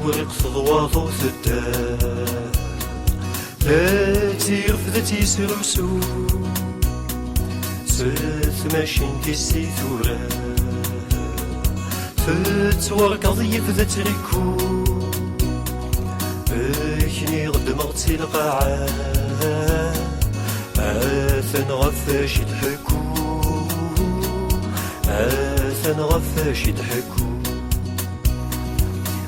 ورقص ضواضو ثدار لا تيرفدتي سرسو ستماشين تيسي ثورا تتورقض يفدت ريكو اكني غد مغتي القاعة آثن غفاش يضحكو آثن غفاش يضحكو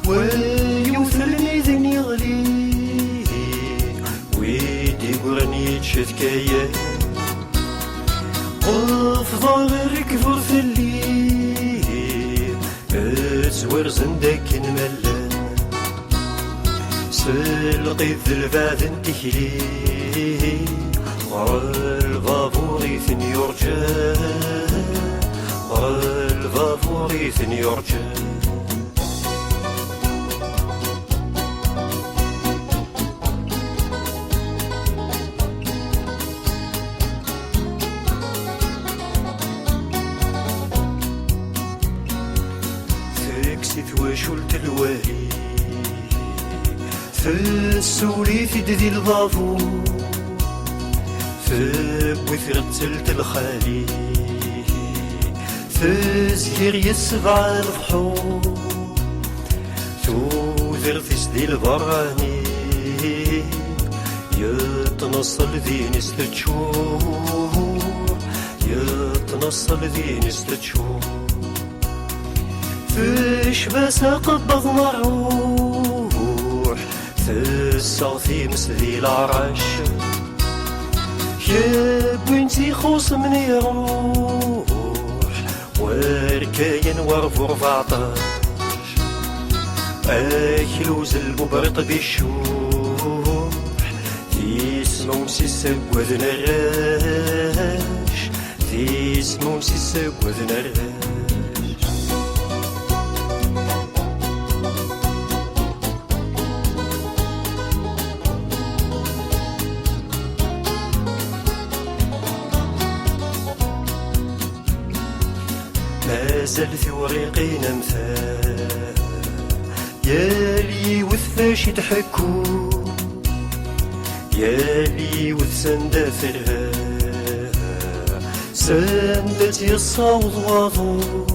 ويوثلني ذن يغلي ويدي قرني تشذكايا وفضل ركفر في الليل اتور زندك نملان سلقي الذلفات انتكلي غر الفافوريث يرجى غر الفافوريث يرجى تكسيت وشلت الوالي تسولي في دذي الضافو ثبوي ثرتلت الخالي تزهير يسبع الفحور توذر في سدي البراني يتنصل ذي نستشور يتنصل ذي نستشور فيش بس قبض مروح تسعثي مسذي العرش يا بنتي خوص من يروح وركاين ورفو 14 اكلوز الببرط بالشوح تيسمو سيساكوذ نراش تيسمو سيساكوذ نراش مازال ثوريقين امثال يالي وثفاش يضحكو يالي وثسندا ثرها سندت يصاوض واضو